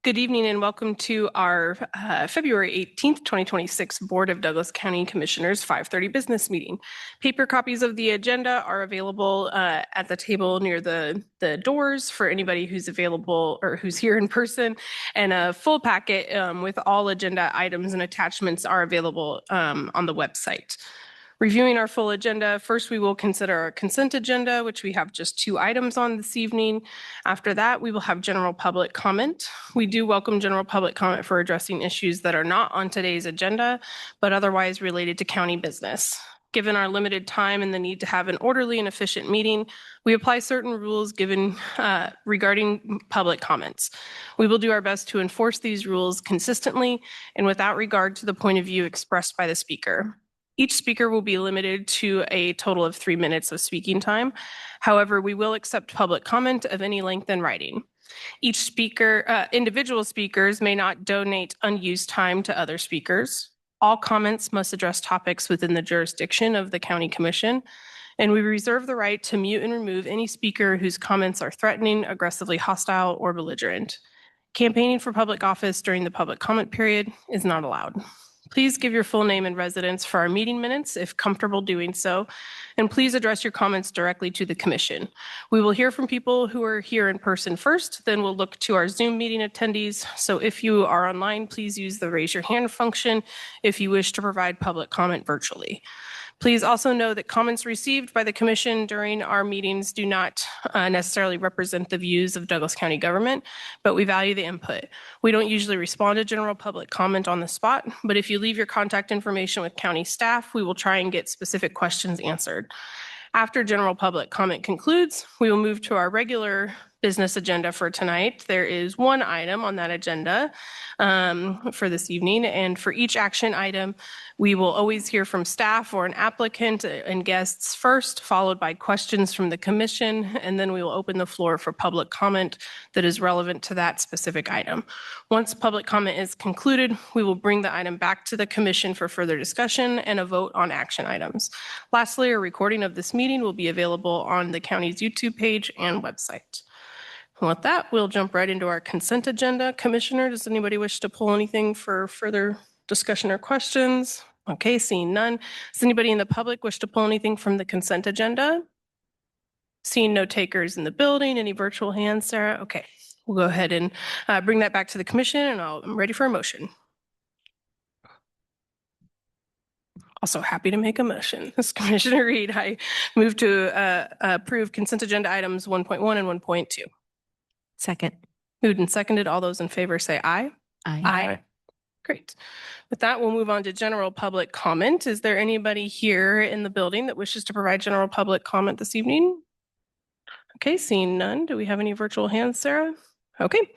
Good evening and welcome to our February 18th, 2026 Board of Douglas County Commissioners 5:30 business meeting. Paper copies of the agenda are available at the table near the doors for anybody who's available or who's here in person. And a full packet with all agenda items and attachments are available on the website. Reviewing our full agenda, first we will consider our consent agenda, which we have just 2 items on this evening. After that, we will have general public comment. We do welcome general public comment for addressing issues that are not on today's agenda, but otherwise related to county business. Given our limited time and the need to have an orderly and efficient meeting, we apply certain rules given regarding public comments. We will do our best to enforce these rules consistently and without regard to the point of view expressed by the speaker. Each speaker will be limited to a total of 3 minutes of speaking time. However, we will accept public comment of any length in writing. Each speaker, individual speakers may not donate unused time to other speakers. All comments must address topics within the jurisdiction of the County Commission, and we reserve the right to mute and remove any speaker whose comments are threatening, aggressively hostile, or belligerent. Campaigning for public office during the public comment period is not allowed. Please give your full name and residence for our meeting minutes if comfortable doing so, and please address your comments directly to the commission. We will hear from people who are here in person first, then we'll look to our Zoom meeting attendees. So if you are online, please use the raise your hand function if you wish to provide public comment virtually. Please also know that comments received by the commission during our meetings do not necessarily represent the views of Douglas County government, but we value the input. We don't usually respond to general public comment on the spot, but if you leave your contact information with county staff, we will try and get specific questions answered. After general public comment concludes, we will move to our regular business agenda for tonight. There is 1 item on that agenda for this evening, and for each action item, we will always hear from staff or an applicant and guests first, followed by questions from the commission, and then we will open the floor for public comment that is relevant to that specific item. Once public comment is concluded, we will bring the item back to the commission for further discussion and a vote on action items. Lastly, a recording of this meeting will be available on the county's YouTube page and website. And with that, we'll jump right into our consent agenda. Commissioner, does anybody wish to pull anything for further discussion or questions? Okay, seeing none. Does anybody in the public wish to pull anything from the consent agenda? Seeing no takers in the building, any virtual hands, Sarah? Okay, we'll go ahead and bring that back to the commission, and I'm ready for a motion. Also happy to make a motion. This Commissioner Reed, I move to approve consent agenda items 1.1 and 1.2. Second. Moved and seconded. All those in favor say aye. Aye. Great. With that, we'll move on to general public comment. Is there anybody here in the building that wishes to provide general public comment this evening? Okay, seeing none. Do we have any virtual hands, Sarah? Okay,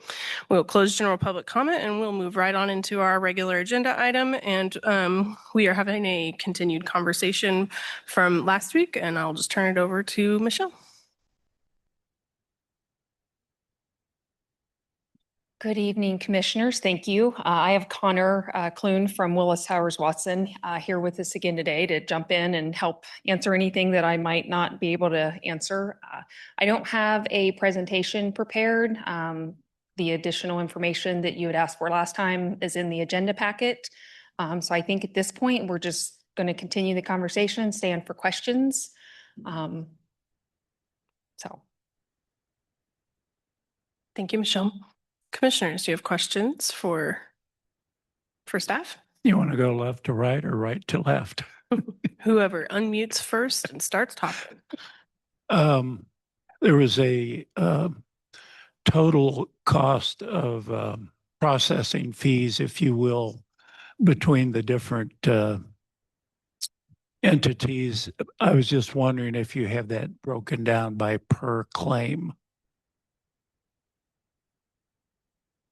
we'll close general public comment and we'll move right on into our regular agenda item. And we are having a continued conversation from last week, and I'll just turn it over to Michelle. Good evening, commissioners. Thank you. I have Connor Clune from Willis Towers Watson here with us again today to jump in and help answer anything that I might not be able to answer. I don't have a presentation prepared. The additional information that you had asked for last time is in the agenda packet. So I think at this point, we're just going to continue the conversation, stand for questions. Thank you, Michelle. Commissioners, do you have questions for staff? You want to go left to right or right to left? Whoever unmutes first and starts talking. There was a total cost of processing fees, if you will, between the different entities. I was just wondering if you have that broken down by per claim.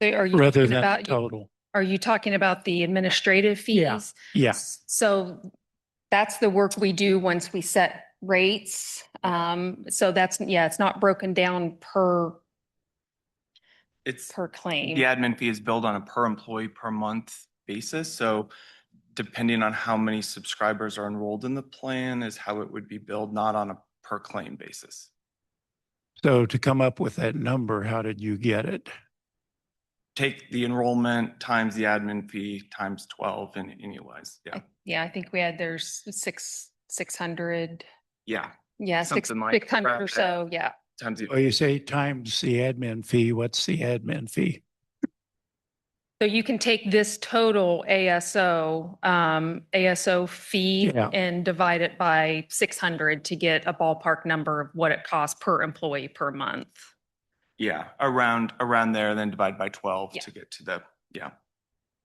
Are you rather talking than about total? Are you talking about the administrative fees? Yeah. So that's the work we do once we set rates. So that's, it's not broken down per claim. The admin fee is billed on a per employee per month basis. So depending on how many subscribers are enrolled in the plan is how it would be billed, not on a per claim basis. So to come up with that number, how did you get it? take the enrollment times the admin fee times 12 in anyways. Yeah. Yeah, I think we had, there's 600, Yeah. yeah, Something like 600 or around so, yeah. Times the Well, you say times the admin fee. What's the admin fee? So you can take this total ASO fee Yeah. and divide it by 600 to get a ballpark number of what it costs per employee per month. Yeah, around there, then divide by 12 Yeah. to get to the, yeah.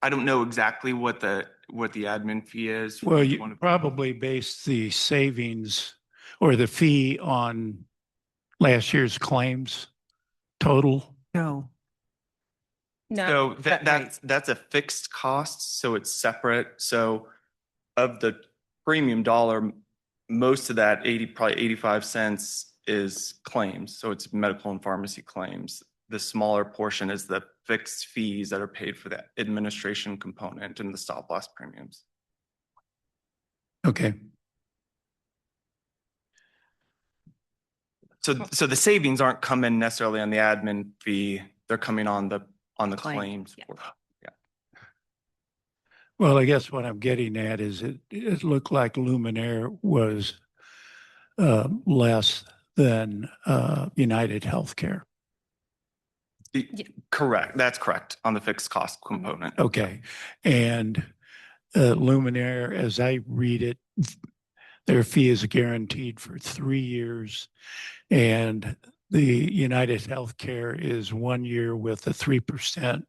I don't know exactly what the admin fee is. for Well, each you one of- probably base the savings or the fee on last year's claims total. No. No, So that right? that's a fixed cost, so it's separate. So of the premium dollar, most of that probably 85 cents is claims. So it's medical and pharmacy claims. The smaller portion is the fixed fees that are paid for the administration component and the stop loss premiums. Okay. So the savings aren't coming necessarily on the admin fee. They're coming on the Claim, claims. yeah. Well, I guess what I'm getting at is it looked like Luminaire was less than United Healthcare. Correct. That's correct on the fixed cost component. Okay. And Luminaire, as I read it, their fee is guaranteed for 3 years. And the United Healthcare is 1 year with a 3%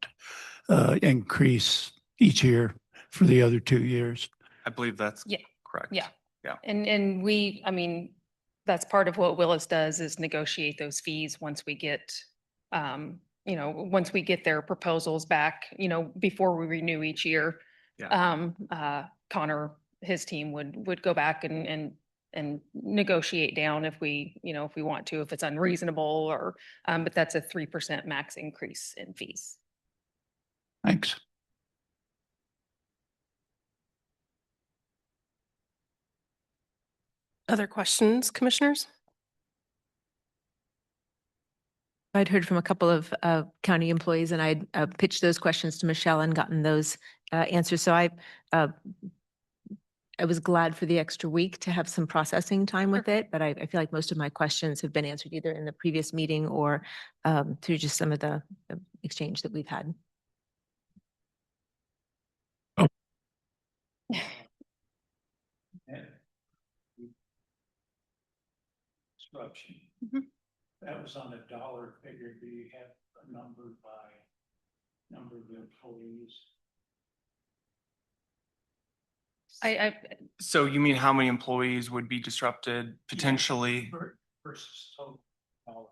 increase each year for the other 2 years. I believe that's Yeah. correct. Yeah. Yeah. And we, I mean, that's part of what Willis does is negotiate those fees once we get, once we get their proposals back, before we renew each year. Connor, his team would go back and negotiate down if we, if we want to, if it's unreasonable or, but that's a 3% max increase in fees. Thanks. Other questions, commissioners? I'd heard from a couple of county employees and I'd pitched those questions to Michelle and gotten those answers. So I was glad for the extra week to have some processing time with it, but I feel like most of my questions have been answered either in the previous meeting or through just some of the exchange that we've had. Disruption. Mhm. That was on a dollar figure. Do you have a number by number of employees? So you mean how many employees would be disrupted potentially? Versus total dollar.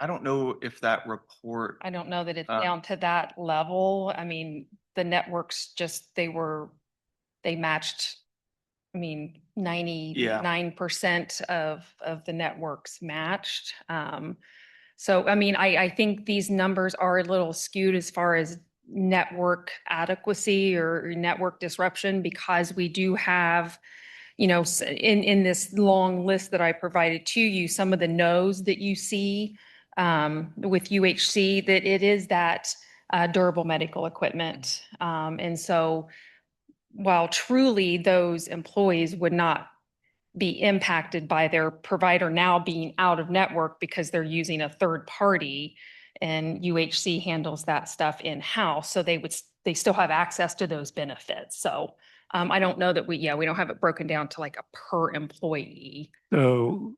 I don't know if that report, I don't know that it's Uh, down to that level. I mean, the networks just, they matched, I mean, 99% of the networks matched. So, I mean, I think these numbers are a little skewed as far as network adequacy or network disruption because we do have, in this long list that I provided to you, some of the no's that you see with UHC, that it is that durable medical equipment. And so while truly those employees would not be impacted by their provider now being out of network because they're using a third party and UHC handles that stuff in-house. So they still have access to those benefits. So I don't know that we don't have it broken down to like a per employee. So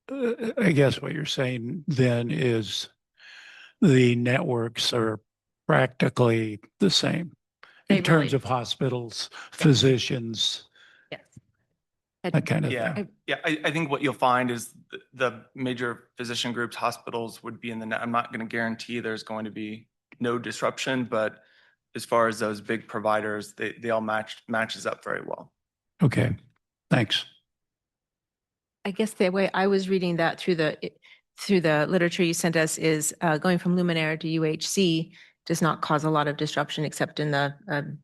I guess what you're saying then is the networks are practically the same They in terms really- of hospitals, physicians, Yes. that kind of yeah. thing. Yeah, I think what you'll find is the major physician groups, hospitals would be in the net. I'm not going to guarantee there's going to be no disruption, but as far as those big providers, they all matches up very well. Okay, thanks. I guess the way I was reading that through the literature you sent us is going from Luminaire to UHC does not cause a lot of disruption except in the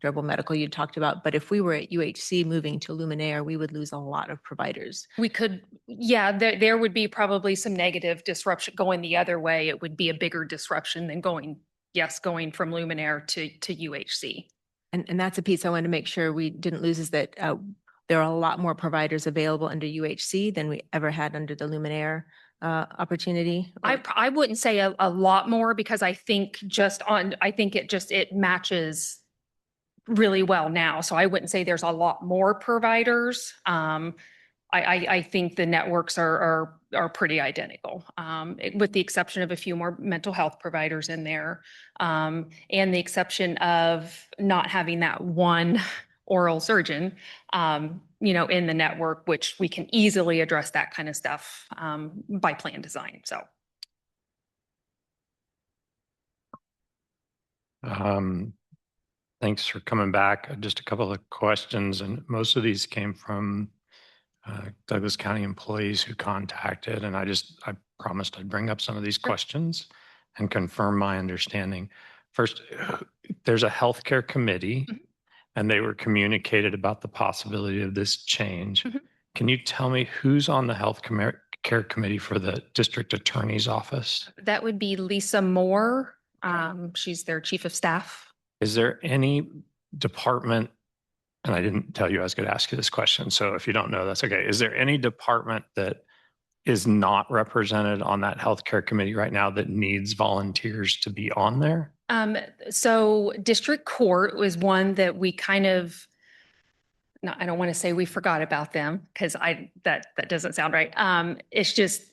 durable medical you talked about. But if we were at UHC moving to Luminaire, we would lose a lot of providers. We could, yeah, there would be probably some negative disruption going the other way. It would be a bigger disruption than going from Luminaire to UHC. And that's a piece I wanted to make sure we didn't lose, is that there are a lot more providers available under UHC than we ever had under the Luminaire opportunity. I wouldn't say a lot more, because I think it matches really well now. So I wouldn't say there's a lot more providers. I think the networks are pretty identical, with the exception of a few more mental health providers in there, and the exception of not having that one oral surgeon, in the network, which we can easily address that kind of stuff by plan design. So. Thanks for coming back. Just a couple of questions, and most of these came from Douglas County employees who contacted, and I promised I'd bring up some of these questions and confirm my understanding. First, there's a healthcare committee, and they were communicated about the possibility of this change. Can you tell me who's on the health care committee for the district attorney's office? That would be Lisa Moore. She's their chief of staff. Is there any department, and I didn't tell you I was going to ask you this question, so if you don't know, that's okay. Is there any department that is not represented on that healthcare committee right now that needs volunteers to be on there? So district court was one that we kind of, no, I don't want to say we forgot about them, because that doesn't sound right. It's just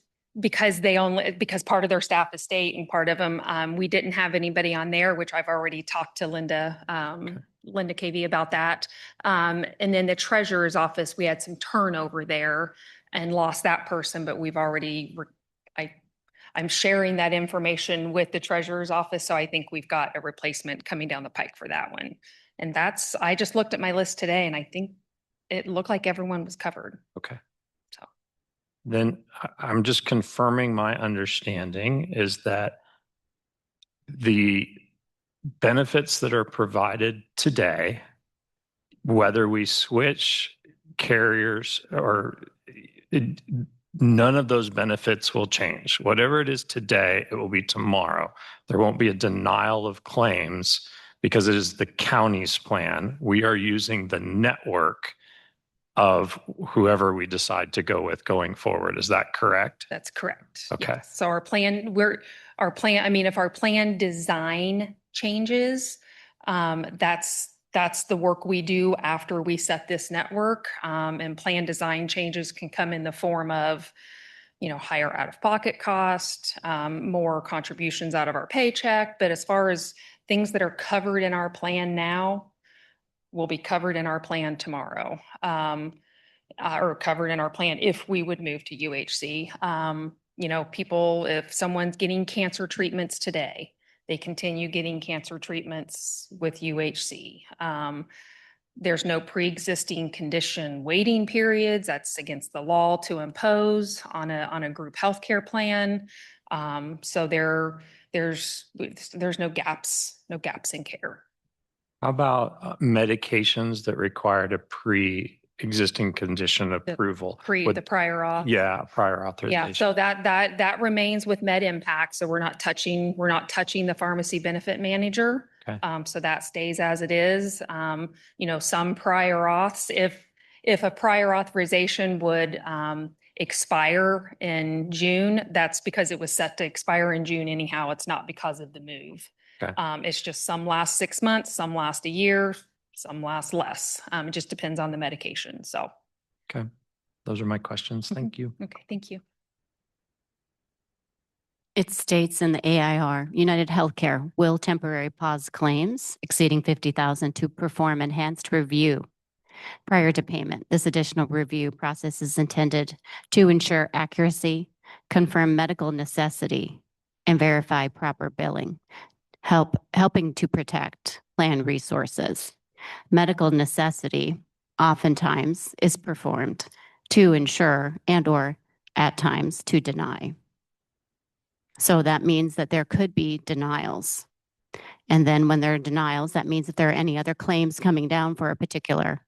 because because part of their staff is state and part of them, we didn't have anybody on there, which I've already talked to Linda KV about that. And then the treasurer's office, we had some turnover there and lost that person, but we've already, I'm sharing that information with the treasurer's office. So I think we've got a replacement coming down the pike for that one. And I just looked at my list today, and I think it looked like everyone was covered. Okay. So. Then I'm just confirming my understanding is that the benefits that are provided today, whether we switch carriers or none of those benefits will change. Whatever it is today, it will be tomorrow. There won't be a denial of claims because it is the county's plan. We are using the network of whoever we decide to go with going forward. Is that correct? That's correct. Okay. Yes. So if our plan design changes, that's the work we do after we set this network. And plan design changes can come in the form of, higher out-of-pocket cost, more contributions out of our paycheck. But as far as things that are covered in our plan now, will be covered in our plan tomorrow, or covered in our plan if we would move to UHC. People, if someone's getting cancer treatments today, they continue getting cancer treatments with UHC. There's no pre-existing condition waiting periods. That's against the law to impose on a group healthcare plan. So there's no gaps in care. How about medications that required a pre-existing condition approval? The prior auth. Yeah, prior authorization. Yeah, so that remains with MedImpact. So we're not touching the pharmacy benefit manager. Okay. So that stays as it is. Some prior auths, if a prior authorization would expire in June, that's because it was set to expire in June anyhow. It's not because of the move. Okay. It's just some last 6 months, some last a year, some last less. It just depends on the medication. So. Okay. Those are my questions. Thank you. Okay. Thank you. It states in the AIR, United Healthcare will temporarily pause claims exceeding $50,000 to perform enhanced review prior to payment. This additional review process is intended to ensure accuracy, confirm medical necessity, and verify proper billing, helping to protect plan resources. Medical necessity oftentimes is performed to ensure and/or at times to deny. So that means that there could be denials. And then when there are denials, that means if there are any other claims coming down for a particular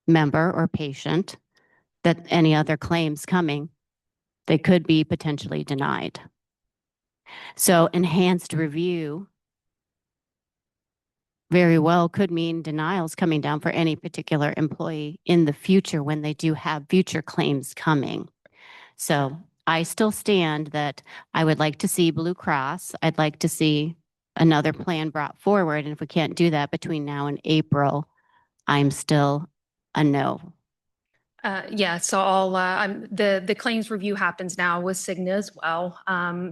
member or patient, that any other claims coming, they could be potentially denied. So enhanced review very well could mean denials coming down for any particular employee in the future when they do have future claims coming. So I still stand that I would like to see Blue Cross. I'd like to see another plan brought forward. And if we can't do that between now and April, I'm still a no. Yeah, so the claims review happens now with Cigna as well.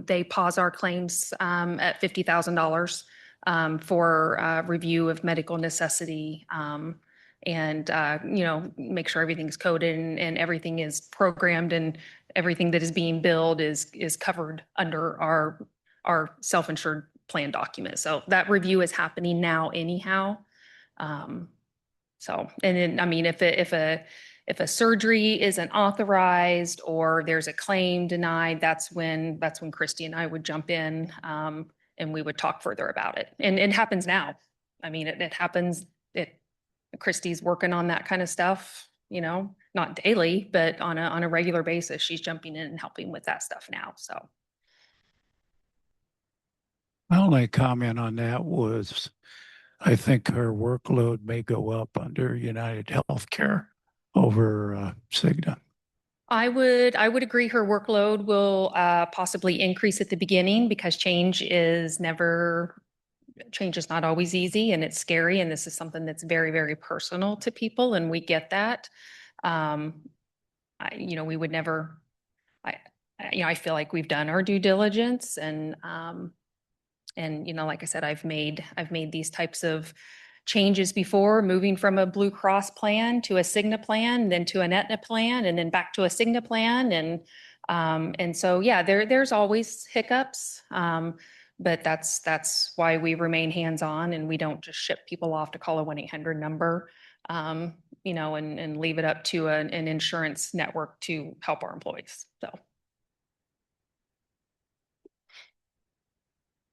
They pause our claims at $50,000 for review of medical necessity, and make sure everything's coded and everything is programmed and everything that is being billed is covered under our self-insured plan document. So that review is happening now anyhow. So, and then, I mean, if a surgery isn't authorized or there's a claim denied, that's when Christy and I would jump in and we would talk further about it. And it happens now. I mean, it happens. Christy's working on that kind of stuff, not daily, but on a regular basis. She's jumping in and helping with that stuff now. So. My only comment on that was, I think her workload may go up under United Healthcare over Cigna. I would agree her workload will possibly increase at the beginning because change is not always easy and it's scary. And this is something that's very, very personal to people. And we get that. We would never, I feel like we've done our due diligence and like I said, I've made these types of changes before, moving from a Blue Cross plan to a Cigna plan, then to an Aetna plan, and then back to a Cigna plan. And so, yeah, there's always hiccups. But that's why we remain hands-on and we don't just ship people off to call a 1-800 number, and leave it up to an insurance network to help our employees. So.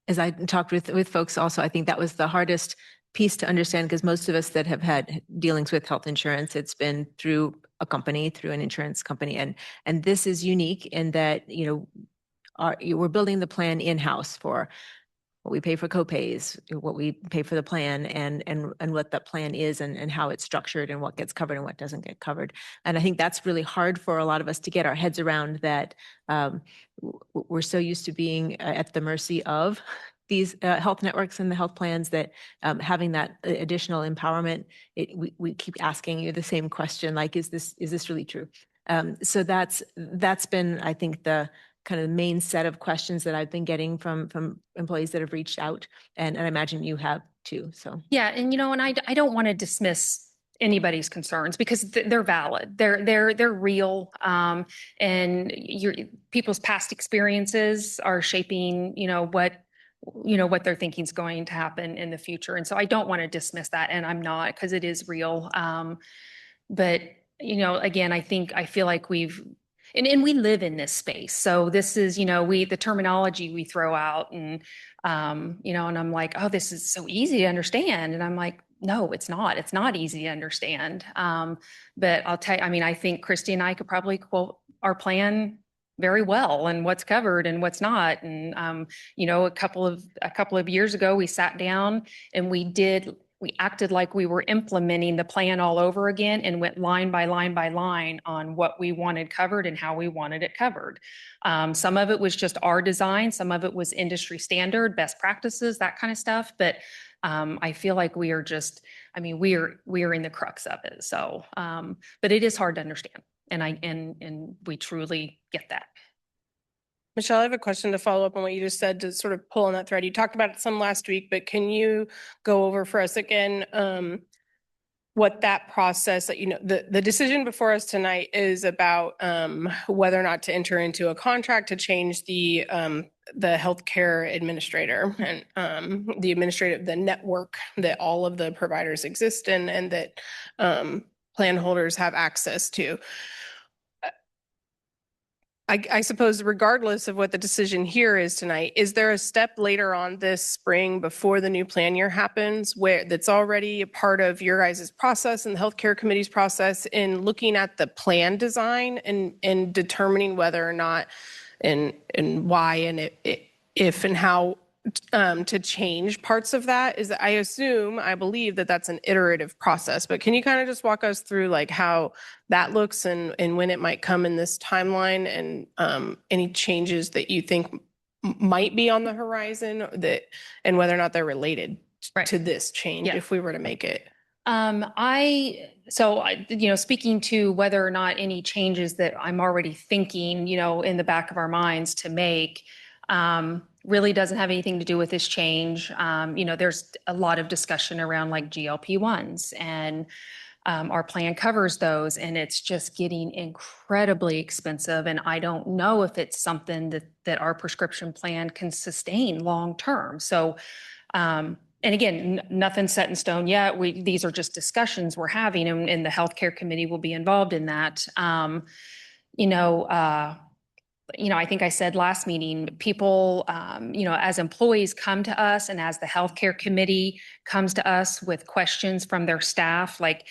As I talked with folks also, I think that was the hardest piece to understand because most of us that have had dealings with health insurance, it's been through a company, through an insurance company. And this is unique in that, we're building the plan in-house for what we pay for copays, what we pay for the plan and what that plan is and how it's structured and what gets covered and what doesn't get covered. And I think that's really hard for a lot of us to get our heads around that we're so used to being at the mercy of these health networks and the health plans that having that additional empowerment, we keep asking you the same question, like, is this really true? So that's been, I think, the kind of the main set of questions that I've been getting from employees that have reached out, and I imagine you have too. So yeah, and and I don't want to dismiss anybody's concerns because they're valid. They're real, and people's past experiences are shaping what they're thinking is going to happen in the future. And so I don't want to dismiss that, and I'm not, because it is real. But again, I feel like and we live in this space. So this is, the terminology we throw out and I'm like, oh, this is so easy to understand. And I'm like, no, it's not. It's not easy to understand. But I'll tell you, I think Christy and I could probably quote our plan very well and what's covered and what's not. And, a couple of years ago, we sat down and we acted like we were implementing the plan all over again and went line by line by line on what we wanted covered and how we wanted it covered. Some of it was just our design. Some of it was industry standard, best practices, that kind of stuff. But I feel like we are we are in the crux of it. So, but it is hard to understand. And we truly get that. Michelle, I have a question to follow up on what you just said to sort of pull on that thread. You talked about it some last week, but can you go over for us again what that process, the decision before us tonight is about whether or not to enter into a contract to change the healthcare administrator and the network that all of the providers exist in and that plan holders have access to. I suppose regardless of what the decision here is tonight, is there a step later on this spring before the new plan year happens where that's already a part of your guys' process and the healthcare committee's process in looking at the plan design and determining whether or not and why and if and how to change parts of that? Is I believe that that's an iterative process, but can you kind of just walk us through like how that looks and when it might come in this timeline and any changes that you think might be on the horizon that and whether or not they're related to this change Yeah. if we were to make it? Speaking to whether or not any changes that I'm already thinking, in the back of our minds to make, really doesn't have anything to do with this change. There's a lot of discussion around like GLP-1s and our plan covers those, and it's just getting incredibly expensive. And I don't know if it's something that our prescription plan can sustain long term. So, and again, nothing's set in stone yet. These are just discussions we're having, and the healthcare committee will be involved in that. I think I said last meeting, people, as employees come to us and as the healthcare committee comes to us with questions from their staff, like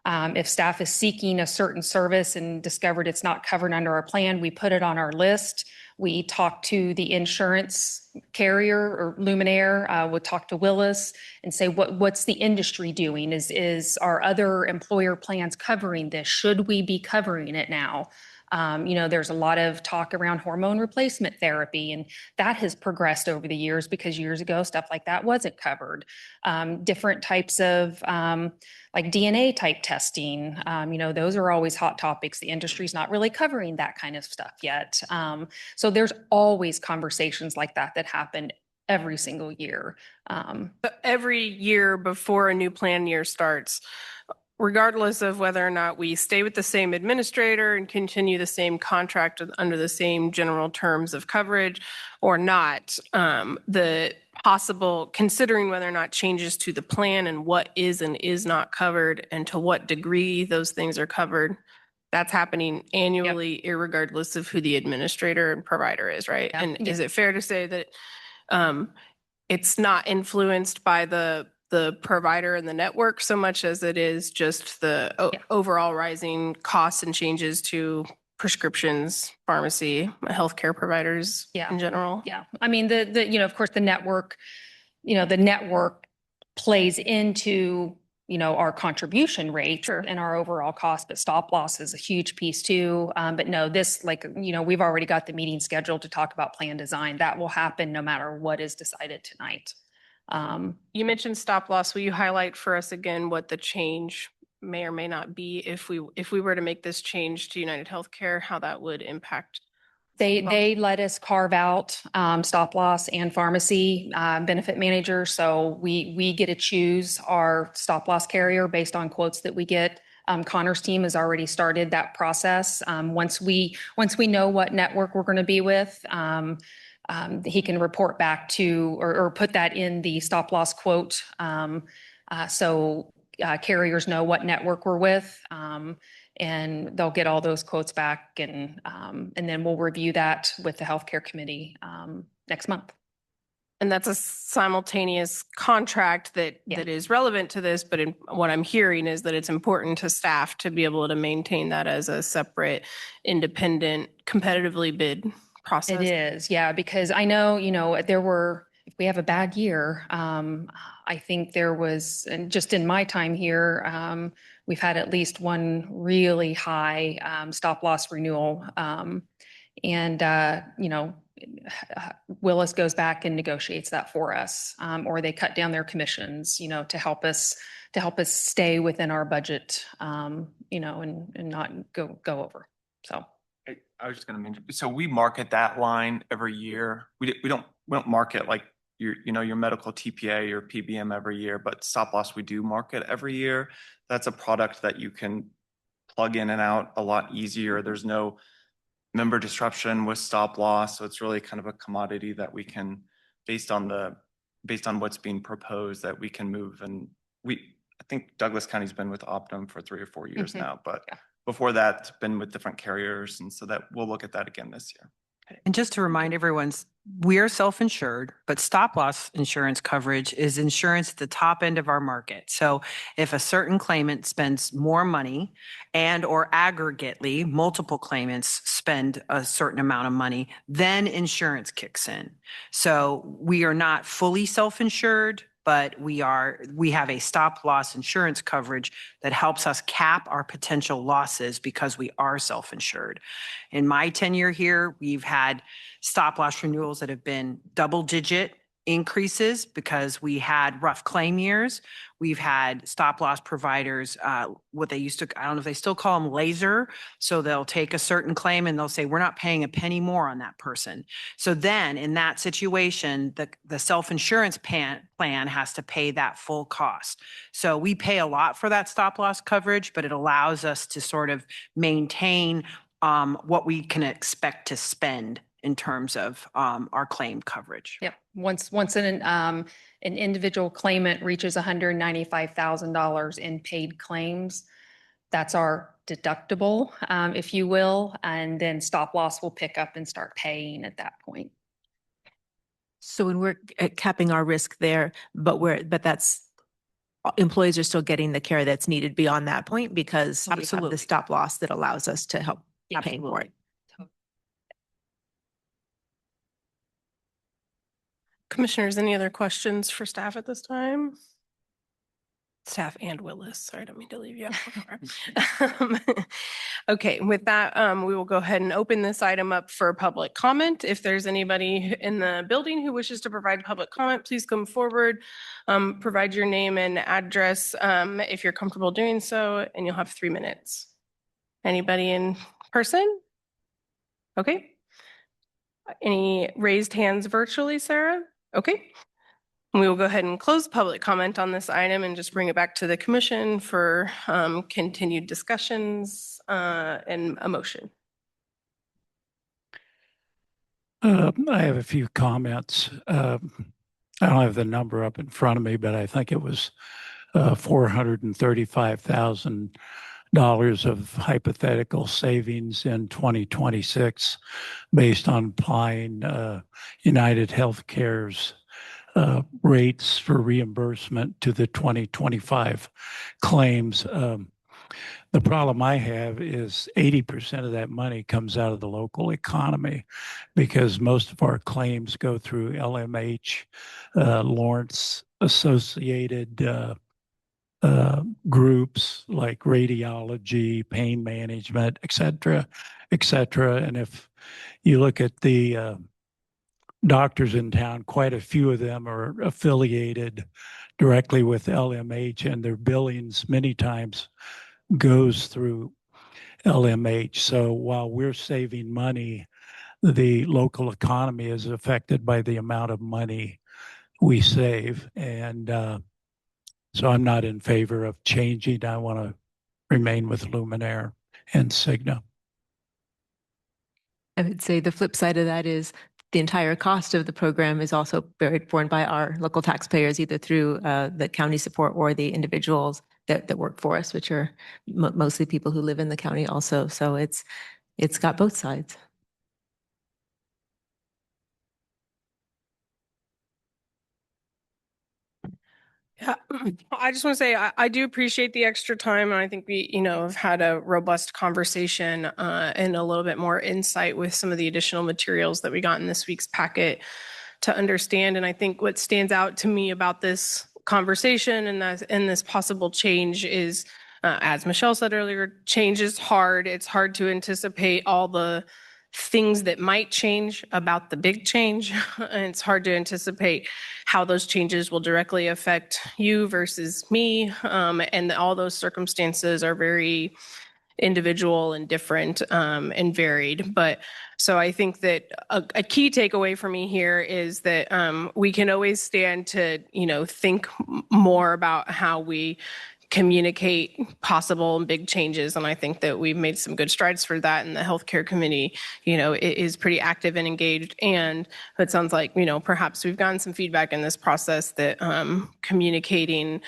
if staff is seeking a certain service and discovered it's not covered under our plan, we put it on our list. We talk to the insurance carrier or Luminaire, we'll talk to Willis and say, what's the industry doing? Is our other employer plans covering this? Should we be covering it now? There's a lot of talk around hormone replacement therapy, and that has progressed over the years because years ago, stuff like that wasn't covered. Different types of like DNA type testing, those are always hot topics. The industry's not really covering that kind of stuff yet. So there's always conversations like that happen every single year. But every year before a new plan year starts, regardless of whether or not we stay with the same administrator and continue the same contract under the same general terms of coverage or not, the possible considering whether or not changes to the plan and what is and is not covered and to what degree those things are covered, that's happening annually, irregardless of who the administrator and provider is, right? Yeah. And is it fair to say that it's not influenced by the provider and the network so much as it is just the overall rising costs and changes to prescriptions, pharmacy, healthcare providers in general? Yeah. I mean, of course, the network plays into, our contribution rate and our overall cost, but stop loss is a huge piece too. But no, we've already got the meeting scheduled to talk about plan design. That will happen no matter what is decided tonight. You mentioned stop loss. Will you highlight for us again what the change may or may not be if we were to make this change to United Healthcare, how that would impact? They let us carve out stop loss and pharmacy benefit manager. So we get to choose our stop loss carrier based on quotes that we get. Connor's team has already started that process. Once we know what network we're going to be with, he can report back to or put that in the stop loss quote. So carriers know what network we're with, and they'll get all those quotes back, and then we'll review that with the healthcare committee next month. And that's a simultaneous contract that is relevant to this, but what I'm hearing is that it's important to staff to be able to maintain that as a separate, independent, competitively bid process. It is, yeah, because I know, if we have a bad year, I think there was, and just in my time here, we've had at least one really high stop loss renewal. Willis goes back and negotiates that for us, or they cut down their commissions, to help us stay within our budget, and not go over. So. I was just going to mention, so we market that line every year. We don't market like your medical TPA or PBM every year, but stop loss we do market every year. That's a product that you can plug in and out a lot easier. There's no member disruption with stop loss, so it's really kind of a commodity that we can, based on what's being proposed, that we can move. And I think Douglas County's been with Optum for 3 or 4 years now, but before that, it's been with different carriers. And so that we'll look at that again this year. And just to remind everyone, we are self-insured, but stop loss insurance coverage is insurance at the top end of our market. So if a certain claimant spends more money and or aggregately multiple claimants spend a certain amount of money, then insurance kicks in. So we are not fully self-insured, but we have a stop loss insurance coverage that helps us cap our potential losses because we are self-insured. In my tenure here, we've had stop loss renewals that have been double-digit increases because we had rough claim years. We've had stop loss providers, what they used to, I don't know if they still call them laser. So they'll take a certain claim and they'll say, we're not paying a penny more on that person. So then in that situation, the self-insurance plan has to pay that full cost. So we pay a lot for that stop loss coverage, but it allows us to sort of maintain what we can expect to spend in terms of our claim coverage. Yep. Once an individual claimant reaches $195,000 in paid claims, that's our deductible, if you will, and then stop loss will pick up and start paying at that point. So when we're capping our risk there, but that's employees are still getting the care that's needed beyond that point because we have Absolutely. the stop loss that allows us to help pay for it. Commissioners, any other questions for staff at this time? Staff and Willis, sorry, I don't mean to leave you out. Okay, with that, we will go ahead and open this item up for public comment. If there's anybody in the building who wishes to provide public comment, please come forward. Provide your name and address if you're comfortable doing so, and you'll have 3 minutes. Anybody in person? Okay. Any raised hands virtually, Sarah? Okay. We will go ahead and close public comment on this item and just bring it back to the commission for continued discussions and a motion. I have a few comments. I don't have the number up in front of me, but I think it was $435,000 of hypothetical savings in 2026 based on applying United Healthcare's rates for reimbursement to the 2025 claims. The problem I have is 80% of that money comes out of the local economy because most of our claims go through LMH, Lawrence associated groups like radiology, pain management, et cetera, et cetera. And if you look at the doctors in town, quite a few of them are affiliated directly with LMH, and their billings many times goes through LMH. So while we're saving money, the local economy is affected by the amount of money we save. And so I'm not in favor of changing. I want to remain with Luminaire and Cigna. I would say the flip side of that is the entire cost of the program is also borne by our local taxpayers, either through the county support or the individuals that work for us, which are mostly people who live in the county also. So it's got both sides. Yeah, I just want to say I do appreciate the extra time, and I think we, have had a robust conversation and a little bit more insight with some of the additional materials that we got in this week's packet to understand. And I think what stands out to me about this conversation and this possible change is, as Michelle said earlier, change is hard. It's hard to anticipate all the things that might change about the big change. And it's hard to anticipate how those changes will directly affect you versus me. And all those circumstances are very individual and different and varied. But so I think that a key takeaway for me here is that we can always stand to, think more about how we communicate possible and big changes. And I think that we've made some good strides for that. And the healthcare committee, it is pretty active and engaged. And it sounds like, perhaps we've gotten some feedback in this process that communicating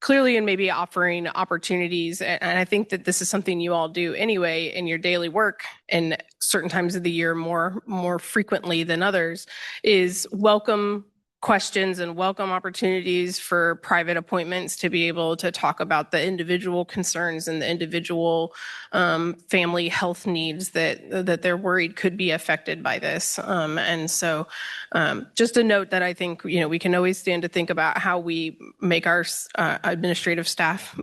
clearly and maybe offering opportunities. And I think that this is something you all do anyway in your daily work and certain times of the year more frequently than others, is welcome questions and welcome opportunities for private appointments to be able to talk about the individual concerns and the individual family health needs that they're worried could be affected by this. And so just a note that I think, we can always stand to think about how we make our administrative staff,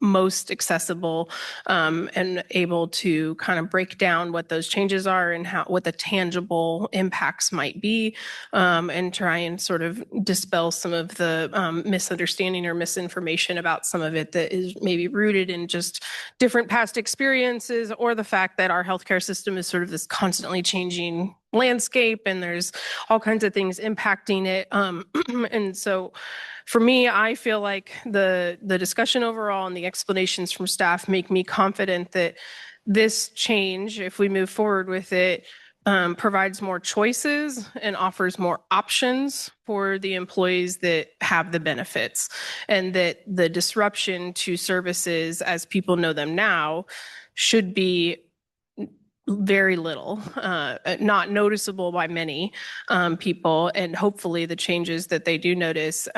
most accessible and able to kind of break down what those changes are and what the tangible impacts might be, and try and sort of dispel some of the misunderstanding or misinformation about some of it that is maybe rooted in just different past experiences, or the fact that our healthcare system is sort of this constantly changing landscape and there's all kinds of things impacting it. And so for me, I feel like the discussion overall and the explanations from staff make me confident that this change, if we move forward with it, provides more choices and offers more options for the employees that have the benefits, and that the disruption to services as people know them now should be very little, not noticeable by many people. And hopefully the changes that they do notice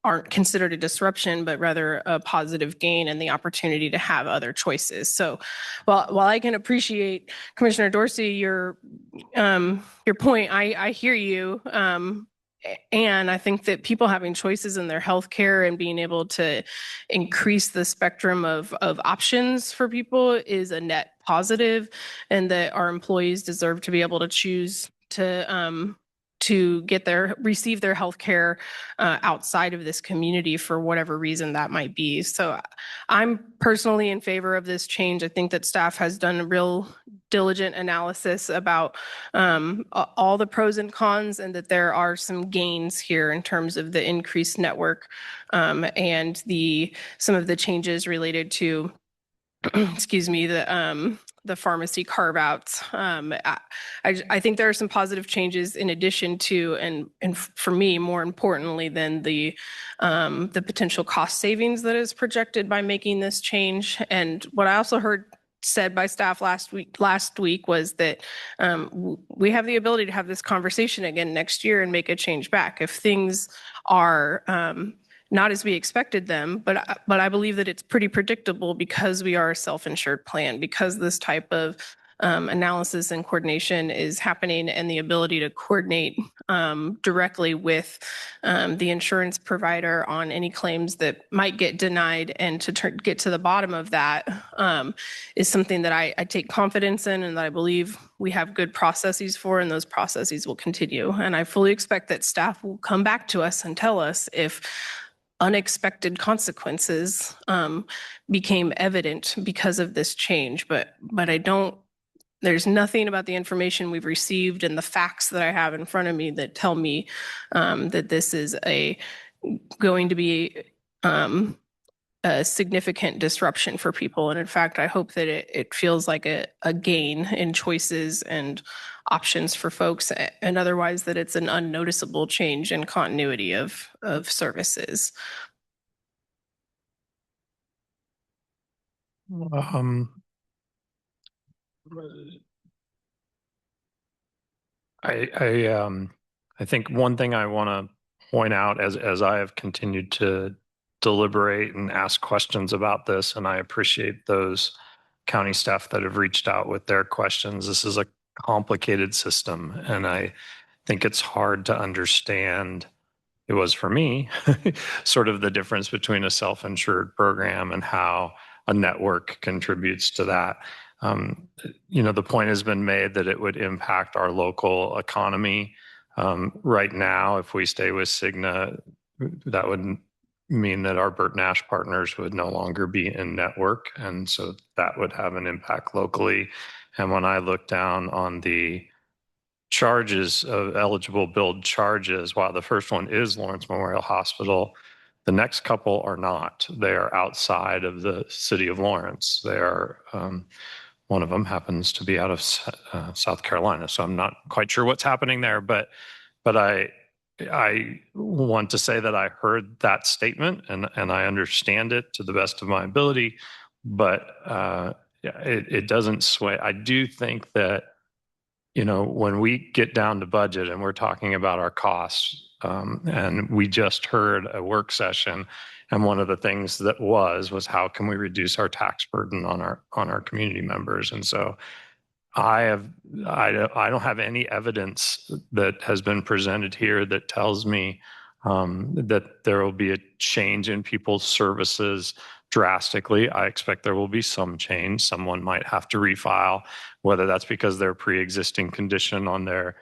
aren't considered a disruption, but rather a positive gain and the opportunity to have other choices. So while I can appreciate, Commissioner Dorsey, your point, I hear you. And I think that people having choices in their healthcare and being able to increase the spectrum of options for people is a net positive, and that our employees deserve to be able to choose to receive their healthcare outside of this community for whatever reason that might be. So I'm personally in favor of this change. I think that staff has done a real diligent analysis about all the pros and cons, and that there are some gains here in terms of the increased network and some of the changes related to excuse me, the pharmacy carve-outs. I think there are some positive changes in addition to, and for me, more importantly than the potential cost savings that is projected by making this change. And what I also heard said by staff last week was that we have the ability to have this conversation again next year and make a change back if things are not as we expected them, but I believe that it's pretty predictable because we are a self-insured plan, because this type of analysis and coordination is happening, and the ability to coordinate directly with the insurance provider on any claims that might get denied, and to get to the bottom of that is something that I take confidence in, and that I believe we have good processes for, and those processes will continue. And I fully expect that staff will come back to us and tell us if unexpected consequences became evident because of this change. But there's nothing about the information we've received and the facts that I have in front of me that tell me that this is going to be a significant disruption for people. And in fact, I hope that it feels like a gain in choices and options for folks, and otherwise that it's an unnoticeable change in continuity of services. I think one thing I want to point out as I have continued to deliberate and ask questions about this, and I appreciate those county staff that have reached out with their questions. This is a complicated system, and I think it's hard to understand. It was for me, sort of the difference between a self-insured program and how a network contributes to that. The point has been made that it would impact our local economy. Right now, if we stay with Cigna, that would mean that our Burt Nash partners would no longer be in network. And so that would have an impact locally. And when I look down on the charges of eligible billed charges, while the first one is Lawrence Memorial Hospital, the next couple are not. They are outside of the city of Lawrence. They are, one of them happens to be out of South Carolina. So I'm not quite sure what's happening there, but I want to say that I heard that statement and I understand it to the best of my ability, but it doesn't sway. I do think that, when we get down to budget and we're talking about our costs, and we just heard a work session, and one of the things that was how can we reduce our tax burden on our community members? And so I don't have any evidence that has been presented here that tells me that there will be a change in people's services drastically. I expect there will be some change. Someone might have to refile, whether that's because their pre-existing condition on their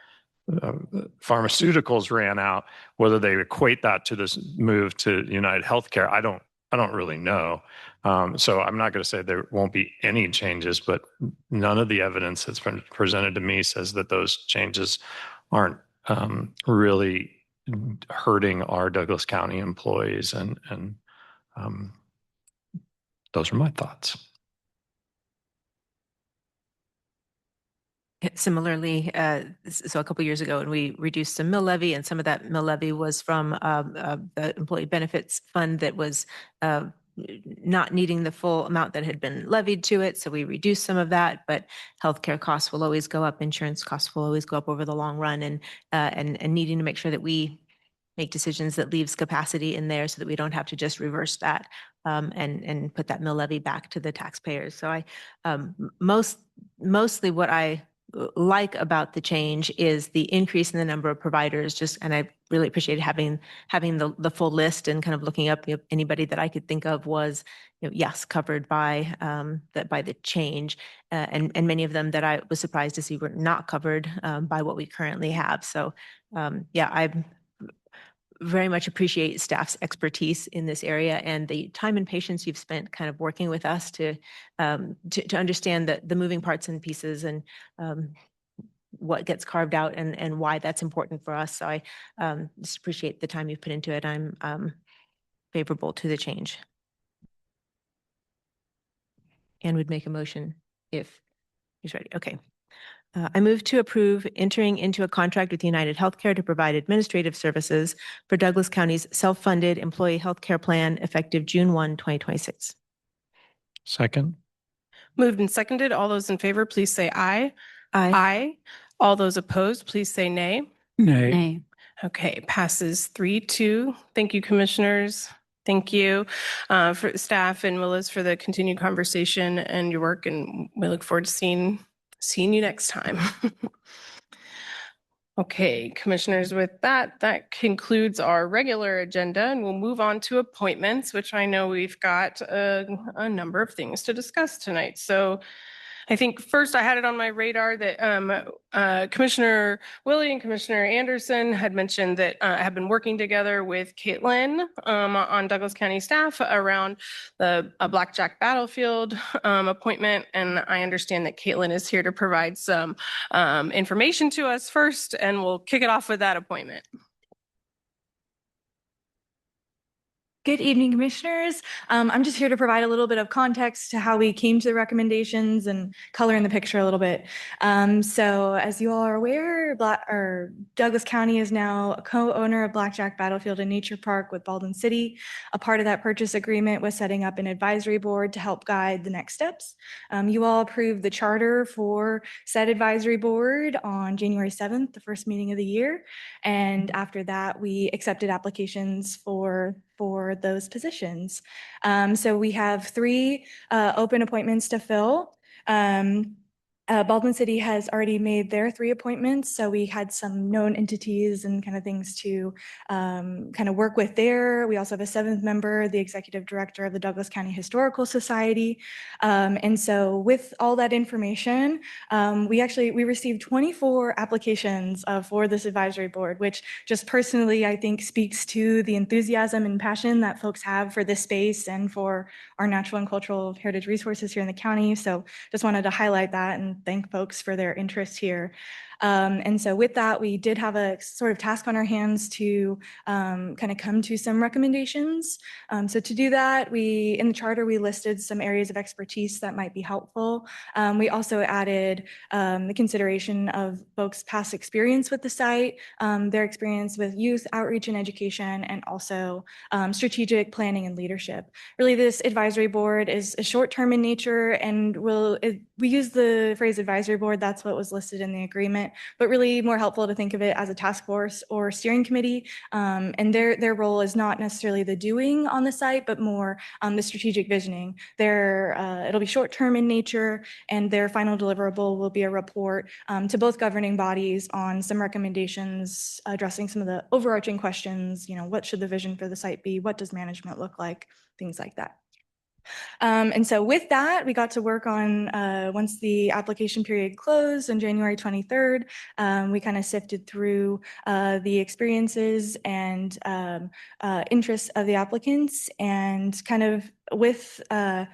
pharmaceuticals ran out, whether they equate that to this move to United Healthcare. I don't really know. So I'm not going to say there won't be any changes, but none of the evidence that's been presented to me says that those changes aren't really hurting our Douglas County employees. And those are my thoughts. Similarly, so a couple years ago, when we reduced some mill levy, and some of that mill levy was from the employee benefits fund that was not needing the full amount that had been levied to it. So we reduced some of that, but healthcare costs will always go up. Insurance costs will always go up over the long run, and needing to make sure that we make decisions that leaves capacity in there so that we don't have to just reverse that and put that mill levy back to the taxpayers. So mostly what I like about the change is the increase in the number of providers, and I really appreciated having the full list and kind of looking up anybody that I could think of was, yes, covered by the change, and many of them that I was surprised to see were not covered by what we currently have. So I very much appreciate staff's expertise in this area and the time and patience you've spent kind of working with us to understand the moving parts and pieces, and what gets carved out and why that's important for us. So I just appreciate the time you've put into it. I'm favorable to the change. And would make a motion if he's ready. Okay. I move to approve entering into a contract with United Healthcare to provide administrative services for Douglas County's self-funded employee health care plan effective June 1, 2026. Second. Moved and seconded. All those in favor, please say aye. Aye. Aye. All those opposed, please say nay. Nay. Nay. Okay, passes 3-2. Thank you, commissioners. Thank you for staff and Willis for the continued conversation and your work, and we look forward to seeing you next time. Okay, commissioners, with that concludes our regular agenda, and we'll move on to appointments, which I know we've got a number of things to discuss tonight. So I think first I had it on my radar that Commissioner Willie and Commissioner Anderson had mentioned that have been working together with Caitlin on Douglas County staff around the Blackjack Battlefield appointment. And I understand that Caitlin is here to provide some information to us first, and we'll kick it off with that appointment. Good evening, commissioners. I'm just here to provide a little bit of context to how we came to the recommendations and color in the picture a little bit. So as you all are aware, Douglas County is now a co-owner of Blackjack Battlefield and Nature Park with Baldwin City. A part of that purchase agreement was setting up an advisory board to help guide the next steps. You all approved the charter for said advisory board on January 7th, the first meeting of the year. And after that, we accepted applications for those positions. So we have 3 open appointments to fill. Baldwin City has already made their 3 appointments, so we had some known entities and kind of things to kind of work with there. We also have a 7th member, the executive director of the Douglas County Historical Society. And so with all that information, we received 24 applications for this advisory board, which just personally, I think speaks to the enthusiasm and passion that folks have for this space and for our natural and cultural heritage resources here in the county. So just wanted to highlight that and thank folks for their interest here. And so with that, we did have a sort of task on our hands to kind of come to some recommendations. So to do that, in the charter, we listed some areas of expertise that might be helpful. We also added the consideration of folks' past experience with the site, their experience with youth outreach and education, and also strategic planning and leadership. Really, this advisory board is short-term in nature, and we use the phrase advisory board. That's what was listed in the agreement, but really more helpful to think of it as a task force or steering committee. And their role is not necessarily the doing on the site, but more the strategic visioning. It'll be short-term in nature, and their final deliverable will be a report to both governing bodies on some recommendations addressing some of the overarching questions. What should the vision for the site be? What does management look like? Things like that. And so with that, we got to work on, once the application period closed on January 23rd, we kind of sifted through the experiences and interests of the applicants, and kind of with the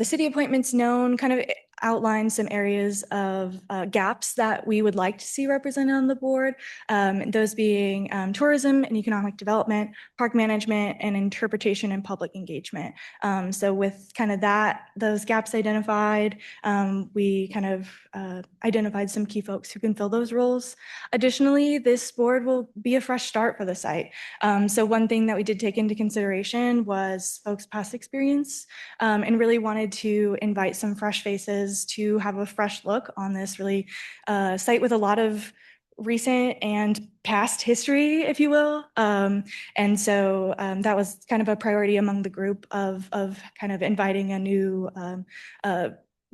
city appointments known, kind of outline some areas of gaps that we would like to see represented on the board, those being tourism and economic development, park management, and interpretation and public engagement. So with kind of those gaps identified, we kind of identified some key folks who can fill those roles. Additionally, this board will be a fresh start for the site. So one thing that we did take into consideration was folks' past experience, and really wanted to invite some fresh faces to have a fresh look on this really site with a lot of recent and past history, if you will. And so that was kind of a priority among the group of kind of inviting a new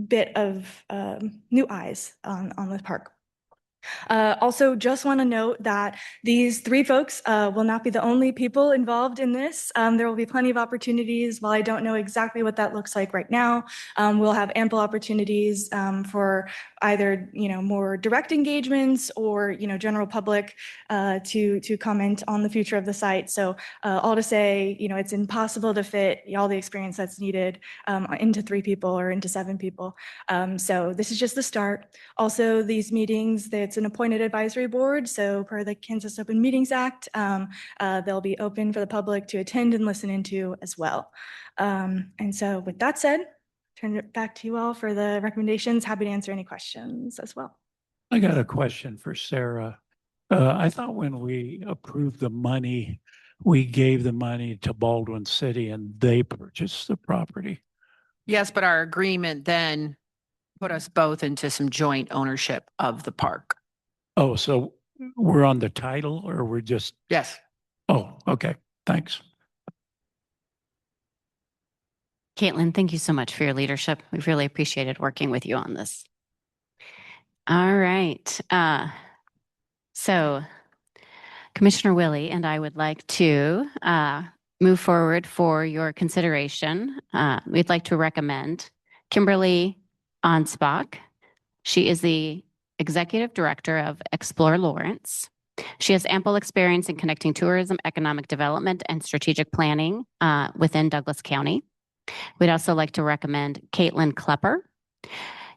bit of new eyes on the park. Also, just want to note that these three folks will not be the only people involved in this. There will be plenty of opportunities. While I don't know exactly what that looks like right now, we'll have ample opportunities for either more direct engagements or general public to comment on the future of the site. So all to say, it's impossible to fit all the experience that's needed into 3 people or into 7 people. So this is just the start. Also, these meetings, it's an appointed advisory board. So per the Kansas Open Meetings Act, they'll be open for the public to attend and listen into as well. And so with that said, turn it back to you all for the recommendations. Happy to answer any questions as well. I got a question for Sarah. I thought when we approved the money, we gave the money to Baldwin City and they purchased the property. Yes, but our agreement then put us both into some joint ownership of the park. Oh, so we're on the title or we're just, Yes. oh, okay, thanks. Caitlin, thank you so much for your leadership. We've really appreciated working with you on this. All right. So Commissioner Willie and I would like to move forward for your consideration. We'd like to recommend Kimberly Anspach. She is the Executive Director of Explore Lawrence. She has ample experience in connecting tourism, economic development, and strategic planning within Douglas County. We'd also like to recommend Caitlin Klepper.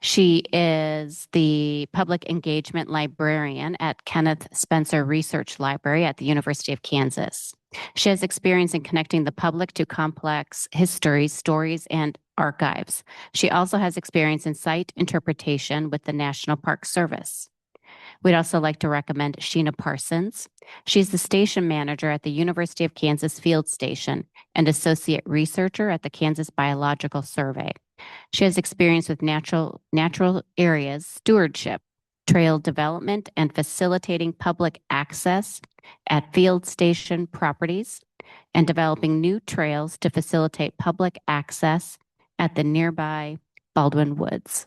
She is the Public Engagement Librarian at Kenneth Spencer Research Library at the University of Kansas. She has experience in connecting the public to complex histories, stories, and archives. She also has experience in site interpretation with the National Park Service. We'd also like to recommend Sheena Parsons. She's the station manager at the University of Kansas Field Station and associate researcher at the Kansas Biological Survey. She has experience with natural areas stewardship, trail development, and facilitating public access at field station properties, and developing new trails to facilitate public access at the nearby Baldwin Woods.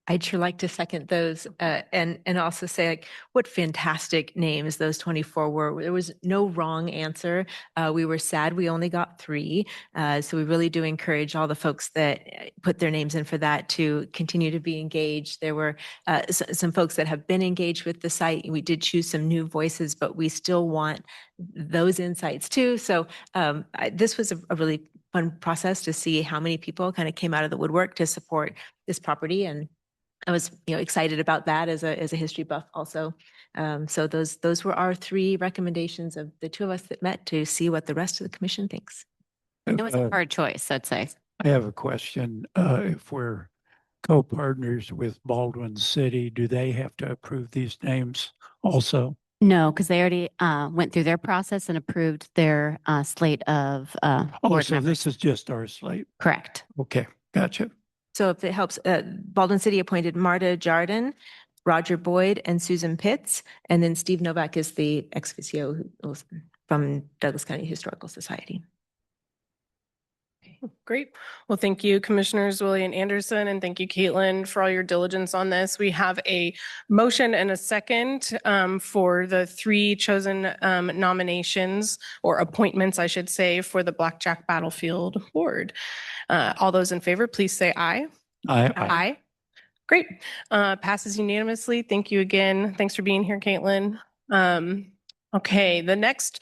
I'd sure like to second those and also say, like, what fantastic names those 24 were. There was no wrong answer. We were sad we only got 3. So we really do encourage all the folks that put their names in for that to continue to be engaged. There were some folks that have been engaged with the site. We did choose some new voices, but we still want those insights too. So this was a really fun process to see how many people kind of came out of the woodwork to support this property. And I was, excited about that as a history buff also. So those were our three recommendations of the two of us that met to see what the rest of the commission thinks. It was a hard choice, I'd say. I have a question. If we're co-partners with Baldwin City, do they have to approve these names also? No, because they already went through their process and approved their slate of Oh, board so members. this is just our slate. Correct. Okay, gotcha. So if it helps, Baldwin City appointed Marta Jardin, Roger Boyd, and Susan Pitts. And then Steve Novak is the ex officio from Douglas County Historical Society. Great. Well, thank you, Commissioners Willie and Anderson, and thank you, Caitlin, for all your diligence on this. We have a motion and a second for the three chosen nominations or appointments, I should say, for the Blackjack Battlefield Board. All those in favor, please say aye. Aye. Great. Passes unanimously. Thank you again. Thanks for being here, Caitlin. Okay, the next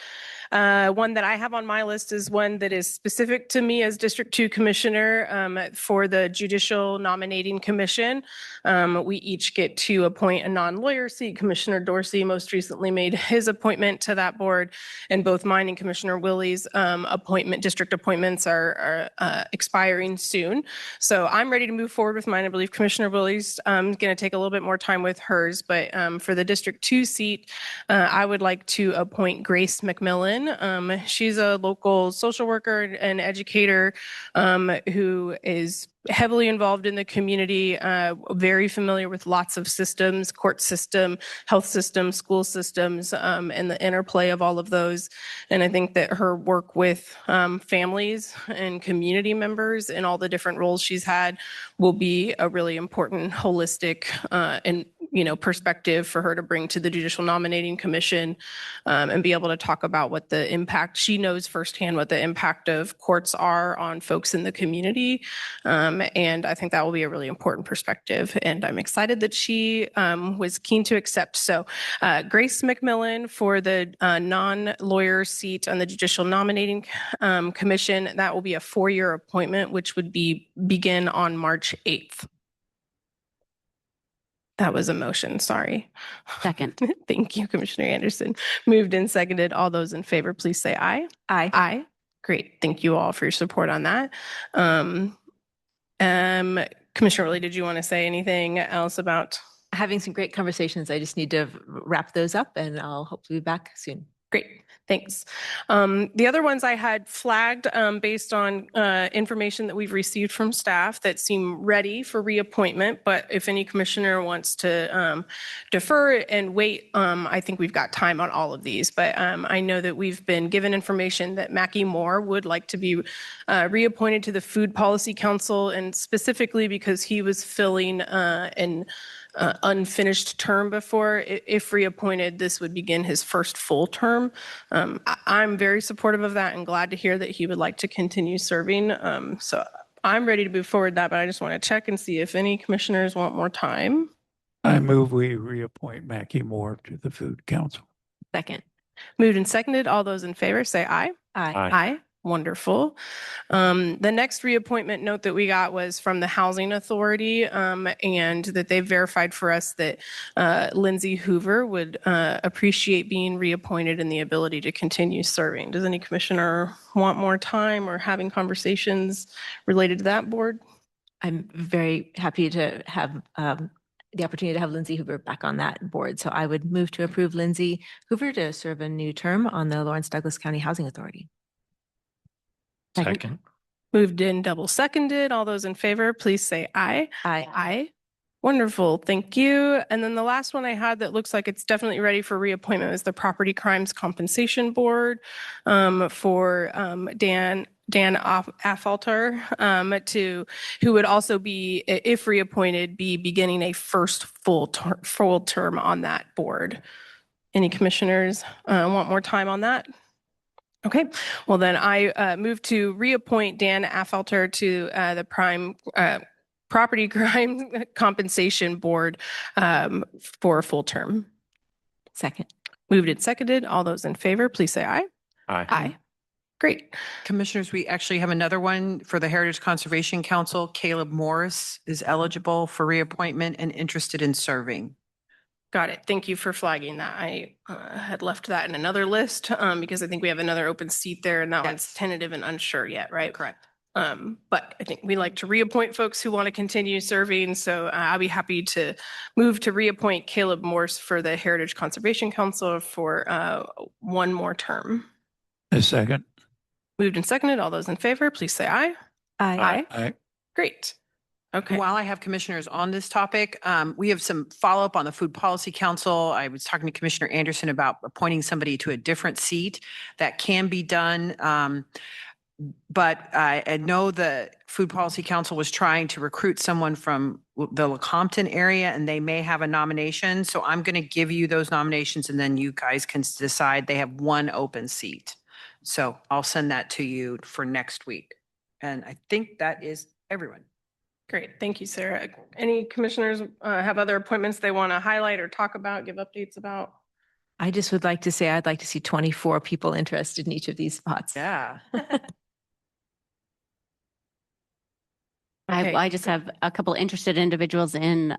one that I have on my list is one that is specific to me as District 2 Commissioner for the Judicial Nominating Commission. We each get to appoint a non-lawyer seat. Commissioner Dorsey most recently made his appointment to that board, and both mine and Commissioner Willie's district appointments are expiring soon. So I'm ready to move forward with mine. I believe Commissioner Willie's going to take a little bit more time with hers, but for the District 2 seat, I would like to appoint Grace McMillan. She's a local social worker and educator who is heavily involved in the community, very familiar with lots of systems, court system, health system, school systems, and the interplay of all of those. And I think that her work with families and community members and all the different roles she's had will be a really important holistic and perspective for her to bring to the Judicial Nominating Commission and be able to talk about what the impact, she knows firsthand what the impact of courts are on folks in the community. And I think that will be a really important perspective. And I'm excited that she was keen to accept. So Grace McMillan for the non-lawyer seat on the Judicial Nominating Commission, that will be a 4-year appointment, which would begin on March 8th. That was a motion, sorry. Second. Thank you, Commissioner Anderson. Moved and seconded. All those in favor, please say aye. Aye. Aye. Great. Thank you all for your support on that. Commissioner Willie, did you want to say anything else about? Having some great conversations. I just need to wrap those up and I'll hopefully be back soon. Great. Thanks. The other ones I had flagged based on information that we've received from staff that seem ready for reappointment, but if any commissioner wants to defer and wait, I think we've got time on all of these. But I know that we've been given information that Mackie Moore would like to be reappointed to the Food Policy Council, and specifically because he was filling an unfinished term before. If reappointed, this would begin his first full term. I'm very supportive of that and glad to hear that he would like to continue serving. So I'm ready to move forward that, but I just want to check and see if any commissioners want more time. I move we reappoint Mackie Moore to the Food Council. Second. Moved and seconded. All those in favor say aye. Aye. Aye. Wonderful. The next reappointment note that we got was from the Housing Authority, and that they verified for us that Lindsay Hoover would appreciate being reappointed and the ability to continue serving. Does any commissioner want more time or having conversations related to that board? I'm very happy to have the opportunity to have Lindsay Hoover back on that board. So I would move to approve Lindsay Hoover to serve a new term on the Lawrence Douglas County Housing Authority. Second. Moved in, double seconded. All those in favor, please say aye. Aye. Aye. Wonderful. Thank you. And then the last one I had that looks like it's definitely ready for reappointment is the Property Crimes Compensation Board for Dan Affolter, who would also be, if reappointed, be beginning a first full term on that board. Any commissioners want more time on that? Okay, well then I move to reappoint Dan Affolter to the Property Crime Compensation Board for a full term. Second. Moved and seconded. All those in favor, please say aye. Aye. Aye. Great. Commissioners, we actually have another one for the Heritage Conservation Council. Caleb Morris is eligible for reappointment and interested in serving. Got it. Thank you for flagging that. I had left that in another list because I think we have another open seat there and that one's Yes. tentative and unsure yet, right? Correct. But I think we like to reappoint folks who want to continue serving. So I'll be happy to move to reappoint Caleb Morse for the Heritage Conservation Council for one more term. A second. Moved and seconded. All those in favor, please say aye. Aye. Aye. Great. Okay. While I have commissioners on this topic, we have some follow-up on the Food Policy Council. I was talking to Commissioner Anderson about appointing somebody to a different seat. That can be done. But I know the Food Policy Council was trying to recruit someone from the Lecompton area, and they may have a nomination. So I'm going to give you those nominations, and then you guys can decide. They have one open seat. So I'll send that to you for next week. And I think that is everyone. Great. Thank you, Sarah. Any commissioners have other appointments they want to highlight or talk about, give updates about? I just would like to say I'd like to see 24 people interested in each of these spots. Yeah. Okay. I just have a couple interested individuals in,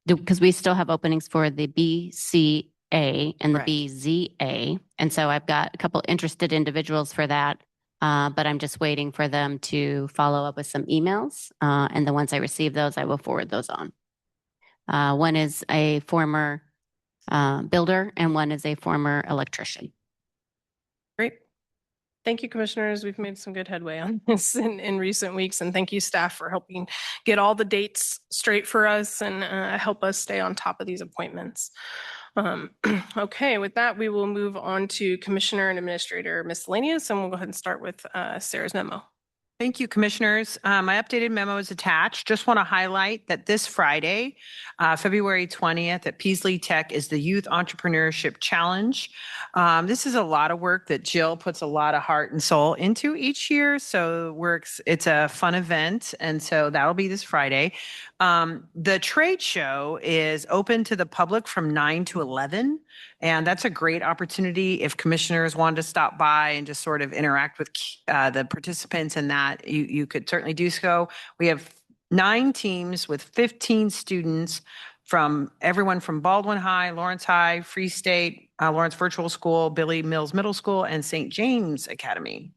because we still have openings for the BCA and the Correct. BZA. And so I've got a couple interested individuals for that. But I'm just waiting for them to follow up with some emails. And then once I receive those, I will forward those on. One is a former builder and one is a former electrician. Great. Thank you, commissioners. We've made some good headway on this in recent weeks. And thank you, staff, for helping get all the dates straight for us and help us stay on top of these appointments. Okay, with that, we will move on to Commissioner and Administrator Miscellaneous, and we'll go ahead and start with Sarah's memo. Thank you, commissioners. My updated memo is attached. Just want to highlight that this Friday, February 20th at Peasley Tech is the Youth Entrepreneurship Challenge. This is a lot of work that Jill puts a lot of heart and soul into each year. So it's a fun event. And so that'll be this Friday. The trade show is open to the public from 9 to 11. And that's a great opportunity if commissioners wanted to stop by and just sort of interact with the participants in that, you could certainly do so. We have 9 teams with 15 students from everyone from Baldwin High, Lawrence High, Free State, Lawrence Virtual School, Billy Mills Middle School, and St. James Academy.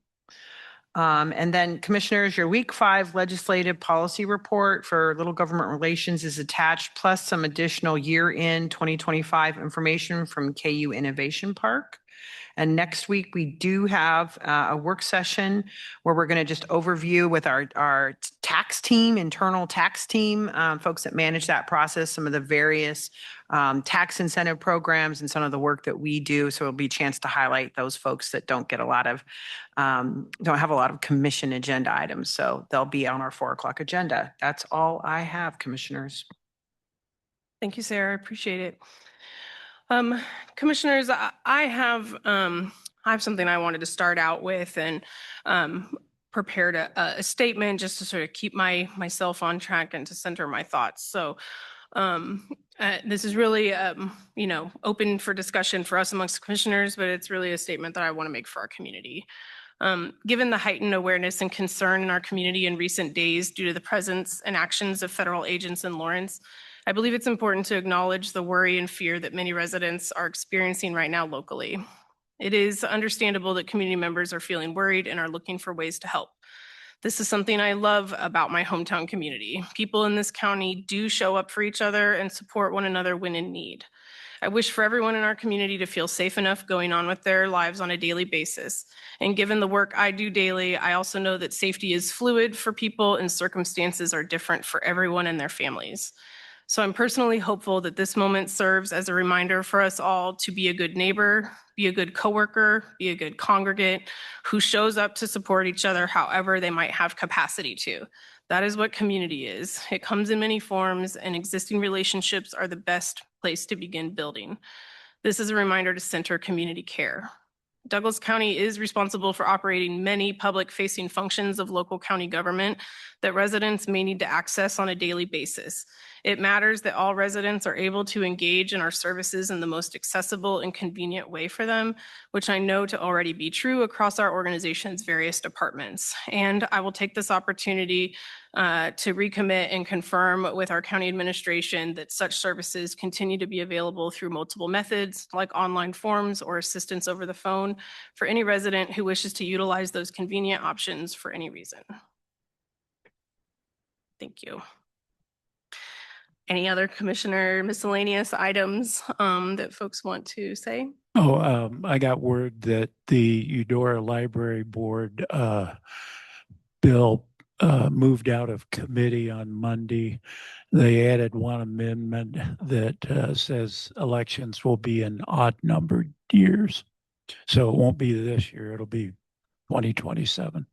And then commissioners, your week 5 legislative policy report for Little Government Relations is attached, plus some additional year-end 2025 information from KU Innovation Park. And next week, we do have a work session where we're going to just overview with our tax team, internal tax team, folks that manage that process, some of the various tax incentive programs and some of the work that we do. So it'll be a chance to highlight those folks that don't have a lot of commission agenda items. So they'll be on our 4 o'clock agenda. That's all I have, commissioners. Thank you, Sarah. I appreciate it. Commissioners, I have something I wanted to start out with and prepared a statement just to sort of keep myself on track and to center my thoughts. So this is really, open for discussion for us amongst commissioners, but it's really a statement that I want to make for our community. Given the heightened awareness and concern in our community in recent days due to the presence and actions of federal agents in Lawrence, I believe it's important to acknowledge the worry and fear that many residents are experiencing right now locally. It is understandable that community members are feeling worried and are looking for ways to help. This is something I love about my hometown community. People in this county do show up for each other and support one another when in need. I wish for everyone in our community to feel safe enough going on with their lives on a daily basis. And given the work I do daily, I also know that safety is fluid for people and circumstances are different for everyone and their families. So I'm personally hopeful that this moment serves as a reminder for us all to be a good neighbor, be a good coworker, be a good congregant who shows up to support each other however they might have capacity to. That is what community is. It comes in many forms, and existing relationships are the best place to begin building. This is a reminder to center community care. Douglas County is responsible for operating many public-facing functions of local county government that residents may need to access on a daily basis. It matters that all residents are able to engage in our services in the most accessible and convenient way for them, which I know to already be true across our organization's various departments. And I will take this opportunity to recommit and confirm with our county administration that such services continue to be available through multiple methods like online forms or assistance over the phone for any resident who wishes to utilize those convenient options for any reason. Thank you. Any other commissioner miscellaneous items that folks want to say? Oh, I got word that the Eudora Library Board bill moved out of committee on Monday. They added one amendment that says elections will be in odd numbered years. So it won't be this year, it'll be 2027.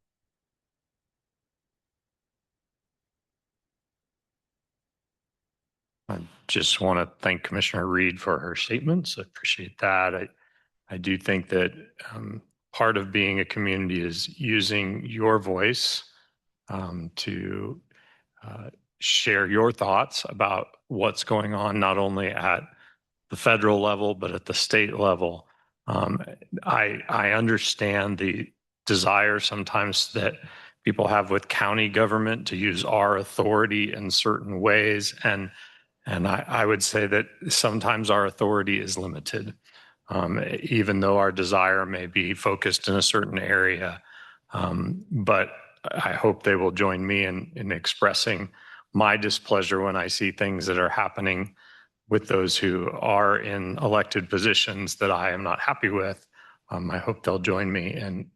I just want to thank Commissioner Reed for her statements. I appreciate that. I do think that part of being a community is using your voice to share your thoughts about what's going on, not only at the federal level, but at the state level. I understand the desire sometimes that people have with county government to use our authority in certain ways. And I would say that sometimes our authority is limited, even though our desire may be focused in a certain area. But I hope they will join me in expressing my displeasure when I see things that are happening with those who are in elected positions that I am not happy with. I hope they'll join me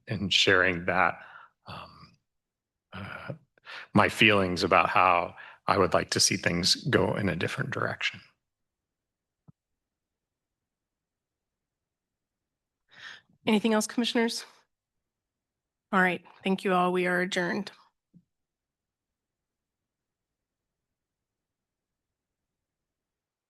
in sharing that, my feelings about how I would like to see things go in a different direction. Anything else, commissioners? All right. Thank you all. We are adjourned.